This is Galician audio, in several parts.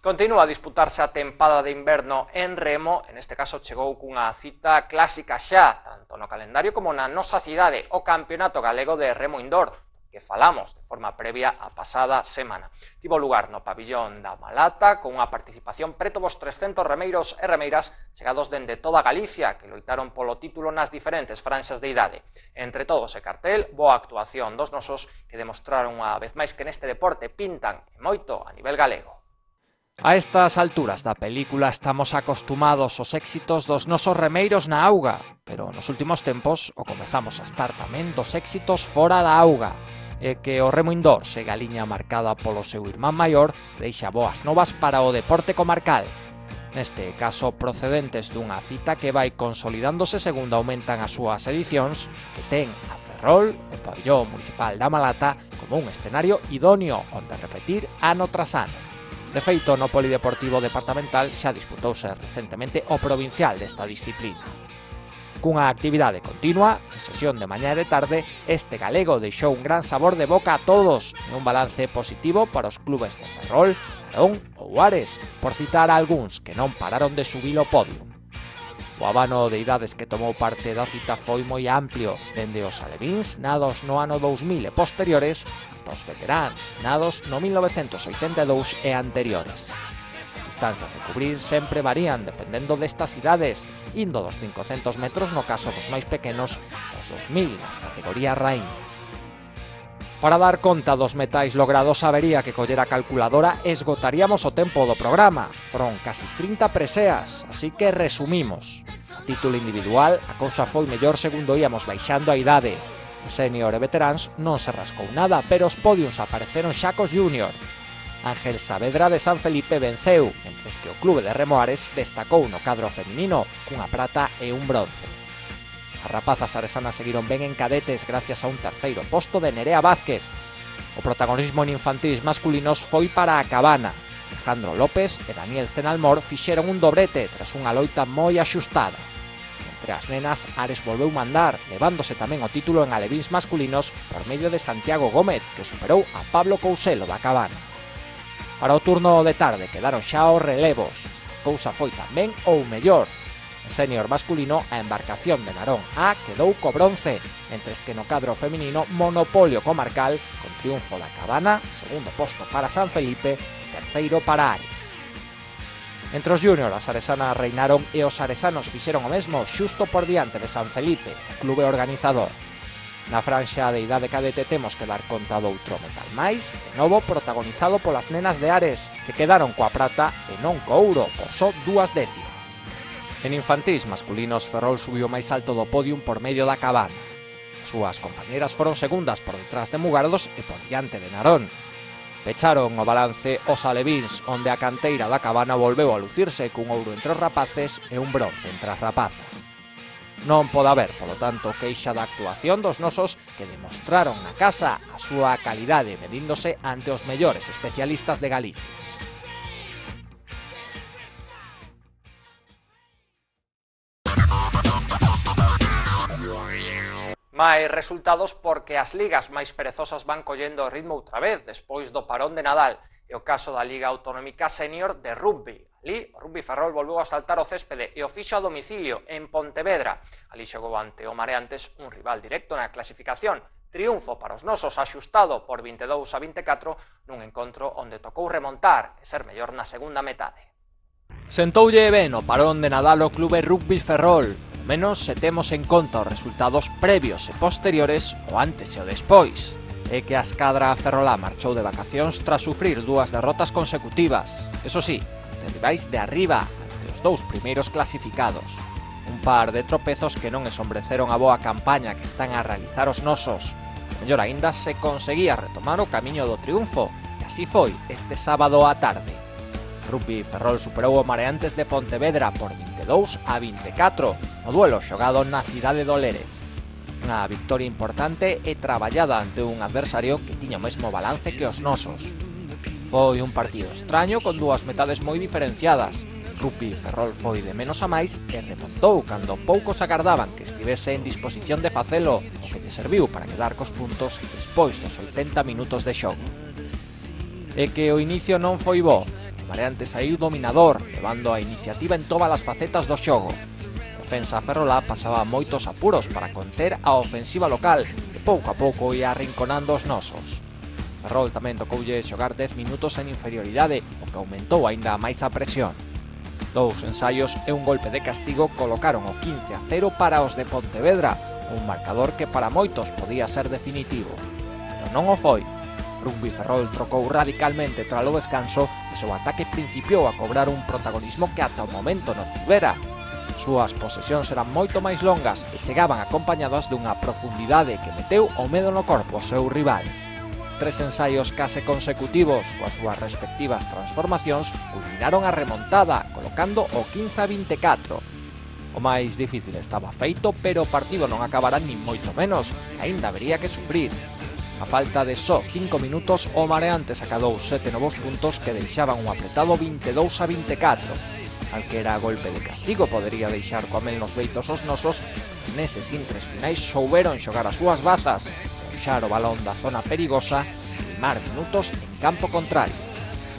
Continúa a disputarse a tempada de inverno en remo, en este caso chegou cunha cita clásica xa, tanto no calendario como na nosa cidade, o Campeonato Galego de Remo Indoor, que falamos de forma previa a pasada semana. Tivo lugar no pabillón da Malata, con unha participación preto dos 300 remeiros e remeiras chegados dende toda Galicia, que loitaron polo título nas diferentes franxas de idade. Entre todos e cartel, boa actuación dos nosos que demostraron unha vez máis que neste deporte pintan e moito a nivel galego. A estas alturas da película estamos acostumados aos éxitos dos nosos remeiros na auga, pero nos últimos tempos o comezamos a estar tamén dos éxitos fora da auga. E que o remo indoor segue a liña marcada polo seu irmán maior deixa boas novas para o deporte comarcal. Neste caso procedentes dunha cita que vai consolidándose segundo aumentan as súas edicións, que ten a Ferrol, o pabillón municipal da Malata, como un escenario idóneo onde repetir ano tras ano. De feito, no Polideportivo Departamental xa disputouse recentemente o provincial desta disciplina. Cunha actividade continua, en sesión de mañá e de tarde, este galego deixou un gran sabor de boca a todos e un balance positivo para os clubes de Ferrol, Narón ou Ares, por citar a algúns que non pararon de subir o podio. O abano de idades que tomou parte da cita foi moi amplio, dende os alevíns, nados no ano 2000 e posteriores, ata os veteráns, nados no 1982 e anteriores. As distancias de cubrir sempre varían dependendo destas idades, indo dos 500 metros no caso dos máis pequenos, aos 2000 nas categorías raíñas. Para dar conta dos metais logrados habería que coller a calculadora e esgotaríamos o tempo do programa. Foron casi 30 preseas, así que resumimos. A título individual, a cousa foi mellor segundo íamos baixando a idade. Senior e veteráns non se rascou nada, pero os podiums apareceron xa cos junior. Ángel Saavedra de San Felipe venceu, mentres que o Clube de Remo Ares destacou no cadro feminino cunha prata e un bronce. As rapazas aresanas seguiron ben en cadetes gracias a un terceiro posto de Nerea Vázquez. O protagonismo en infantis masculinos foi para a Cabana. Alejandro López e Daniel Cenalmor fixeron un dobrete tras unha loita moi axustada. Entre as nenas, Ares volveu mandar, levándose tamén o título en alevíns masculinos por medio de Santiago Gómez, que superou a Pablo Couselo da Cabana. Para o turno de tarde quedaron xa os relevos. A cousa foi tamén ou mellor. En senior masculino, a embarcación de Narón A quedou co bronce, mentres que no cadro feminino, monopolio comarcal, con triunfo da Cabana, segundo posto para San Felipe, terceiro para Ares. Entre os junior, as aresanas reinaron e os aresanos fixeron o mesmo xusto por diante de San Felipe, o clube organizador. Na franxa de idade cadete temos que dar conta doutro metal máis, de novo protagonizado polas nenas de Ares, que quedaron coa prata e non co ouro, por só 2 décimas. En infantís masculinos, Ferrol subiu máis alto do podium por medio da Cabana. As súas compañeras foron segundas por detrás de Mugardos e por diante de Narón. Pecharon o balance os alevíns, onde a canteira da Cabana volveu a lucirse cun ouro entre os rapaces e un bronce entre as rapazas. Non pode haber, polo tanto, queixa da actuación dos nosos que demostraron na casa a súa calidade medíndose ante os mellores especialistas de Galicia. Máis resultados porque as ligas máis perezosas van collendo o ritmo outra vez despois do parón de Nadal. É o caso da Liga Autonómica Senior de Rugby. Ali, o Rugby Ferrol volveu a saltar o céspede e o fixo a domicilio en Pontevedra. Ali xogou ante o Mareantes, un rival directo na clasificación. Triunfo para os nosos axustado por 22-24 nun encontro onde tocou remontar e ser mellor na segunda metade. Sentoulle ben o parón de Nadal o Clube Rugby Ferrol, menos se temos en conta os resultados previos e posteriores o antes e o despois. É que a escadra ferrolá marchou de vacacións tras sufrir 2 derrotas consecutivas, eso sí, ante rivais de arriba, ante os 2 primeiros clasificados. Un par de tropezos que non ensombreceron a boa campaña que están a realizar os nosos. Mellor aínda se conseguía retomar o camiño do triunfo, e así foi este sábado á tarde. Rugby Ferrol superou o Mareantes de Pontevedra por 22-24 no duelo xogado na cidade do Lérez. Unha victoria importante e traballada ante un adversario que tiña o mesmo balance que os nosos. Foi un partido extraño con 2 metades moi diferenciadas. Rugby Ferrol foi de menos a máis e remontou cando poucos agardaban que estivese en disposición de facelo, o que lle serviu para quedar cos puntos despois dos 80 minutos de xogo. E que o inicio non foi bo. Mareante saiu dominador, levando a iniciativa en todas as facetas do xogo. A defensa ferrolá pasaba moitos apuros para conter a ofensiva local, que pouco a pouco ia arrinconando os nosos. Ferrol tamén tocoulle xogar 10 minutos en inferioridade, o que aumentou aínda máis a presión. 2 ensaios e un golpe de castigo colocaron o 15-0 para os de Pontevedra, un marcador que para moitos podía ser definitivo. Pero non o foi. Rugby Ferrol trocou radicalmente tras o descanso e seu ataque principiou a cobrar un protagonismo que ata o momento non tivera. Súas posesións eran moito máis longas e chegaban acompañadas dunha profundidade que meteu o medo no corpo ao seu rival. 3 ensaios case consecutivos coas súas respectivas transformacións culminaron a remontada, colocando o 15-24. O máis difícil estaba feito, pero o partido non acabará nin moito menos, e aínda habería que sufrir. A falta de só 5 minutos, o Mareante sacadou 7 novos puntos que deixaban un apretado 22-24. Calquera golpe de castigo podería deixar coa mel nos beitos os nosos, e neses intres finais souberon xogar as súas bazas, deixar o balón da zona perigosa e limar minutos en campo contrario.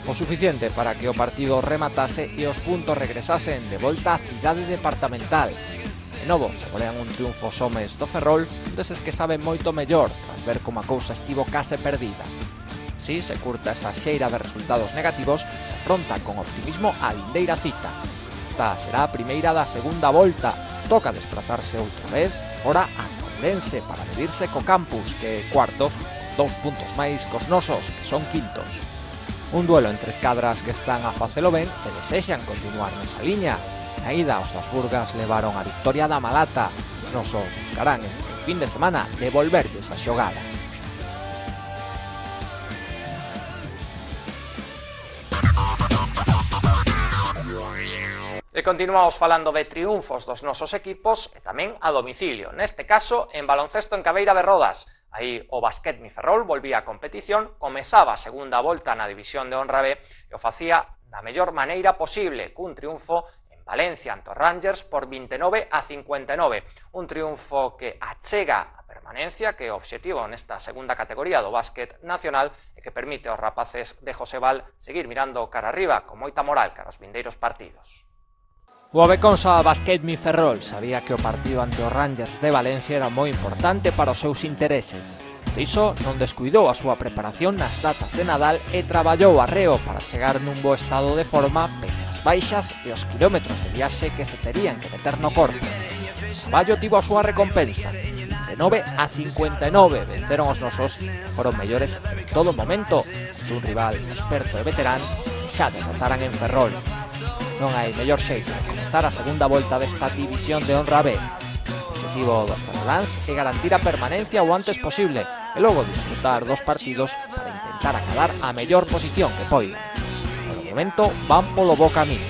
O suficiente para que o partido rematase e os puntos regresasen de volta á cidade departamental. De novo, se golean un triunfo os homes do Ferrol, deses que saben moito mellor tras ver como a cousa estivo case perdida. Si se curta esa xeira de resultados negativos, se afronta con optimismo a vindeira cita. Esta será a primeira da segunda volta. Toca desplazarse outra vez, fora a Ourense para medirse co Campus, que é cuarto, 2 puntos máis cos nosos, que son quintos. Un duelo entre escadras que están a facelo ben e desexan continuar nesa liña. Na ida, os das Burgas levaron a victoria da Malata. Os nosos buscarán este fin de semana devolverlles a xogada. E continuamos falando de triunfos dos nosos equipos e tamén a domicilio. Neste caso, en baloncesto en Cabeira de Rodas. Aí o Basquetmi Ferrol volvía a competición, comezaba a segunda volta na división de honra B e o facía da mellor maneira posible, cun triunfo en Valencia ante os Rangers por 29-59. Un triunfo que achega a permanencia, que é o obxectivo nesta segunda categoría do básquet nacional e que permite aos rapaces de Josebal seguir mirando cara arriba con moita moral cara aos vindeiros partidos. O Abeconsa Basquetmi Ferrol sabía que o partido ante os Rangers de Valencia era moi importante para os seus intereses. Por iso, non descuidou a súa preparación nas datas de Nadal e traballou arreo para chegar nun bo estado de forma pese ás baixas e os kilómetros de viaxe que se terían que meter no corpo. O traballo tivo a súa recompensa. 29-59 venceron os nosos, foron mellores en todo momento, un rival experto e veterán xa derrotaran en Ferrol. Non hai mellor xeito de comezar a segunda volta desta división de honra B. O objetivo dos ferroláns é garantir a permanencia o antes posible e logo disfrutar dos partidos para intentar acadar a mellor posición que poidan. Polo momento van polo bo camiño.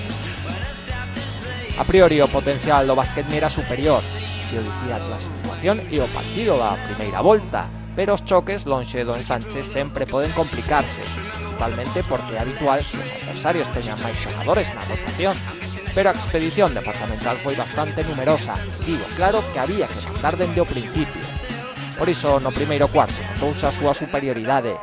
A priori o potencial do Basquetmi era superior, se o dicía a clasificación e o partido da primeira volta, pero os choques lonxe do ensanche sempre poden complicarse, principalmente porque é habitual que os adversarios teñan máis xogadores na rotación. Pero a expedición departamental foi bastante numerosa, digo claro que había que mandar dende o principio. Por iso, no primeiro cuarto, notouse a súa superioridade,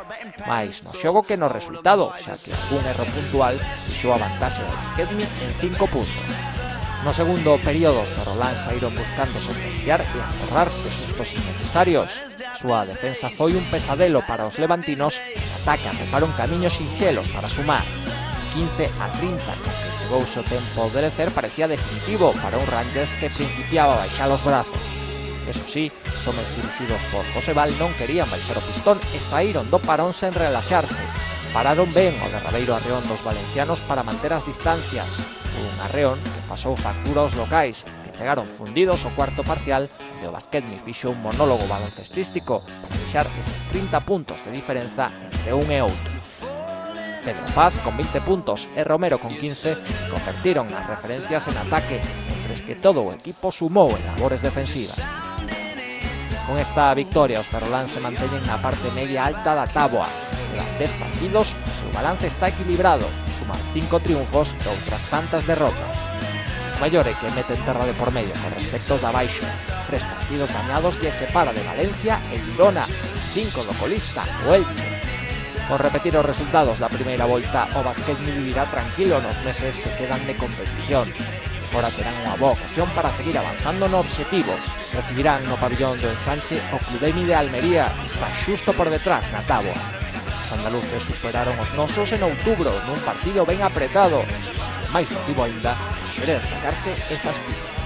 máis no xogo que no resultado, xa que un erro puntual deixou a vantaxe do Basquetmi en 5 puntos. No segundo período, os ferroláns saíron buscando sentenciar e aforrarse sustos innecesarios. A súa defensa foi un pesadelo para os levantinos e ataque atoparon camiños sinxelos para sumar. 15-30, que chegouse o tempo de lecer, parecía definitivo para un Rangers que principiaba a baixar os brazos. Eso sí, os homes dirixidos por Josebal non querían baixar o pistón e saíron do parón sen relaxarse. Pararon ben o derradeiro arreón dos valencianos para manter as distancias. Un arreón que pasou factura aos locais, que chegaron fundidos ao cuarto parcial, onde o Basquetmi fixo un monólogo baloncestístico para deixar eses 30 puntos de diferenza entre un e outro. Pedro Paz con 20 puntos e Romero con 15 convertiron as referencias en ataque, mentres que todo o equipo sumou en labores defensivas. Con esta victoria, os ferroláns se manteñen na parte media alta da táboa. Levan 10 partidos e o seu balance está equilibrado, suman 5 triunfos e outras tantas derrotas. O mellor é que meten terra de por medio con respecto aos de abaixo. 3 partidos dañados lle separa de Valencia e Girona, 5 do colista o Elche. Con repetir os resultados da primeira volta, o basquetbol vivirá tranquilo nos meses que quedan de competición. Agora terán unha boa ocasión para seguir avanzando no obxectivo. Recibirán no pabillón do Ensanche o Clubemi de Almería, que está xusto por detrás na táboa. Os andaluces superaron os nosos en outubro nun partido ben apretado, e máis motivo aínda querer sacarse esas pilas.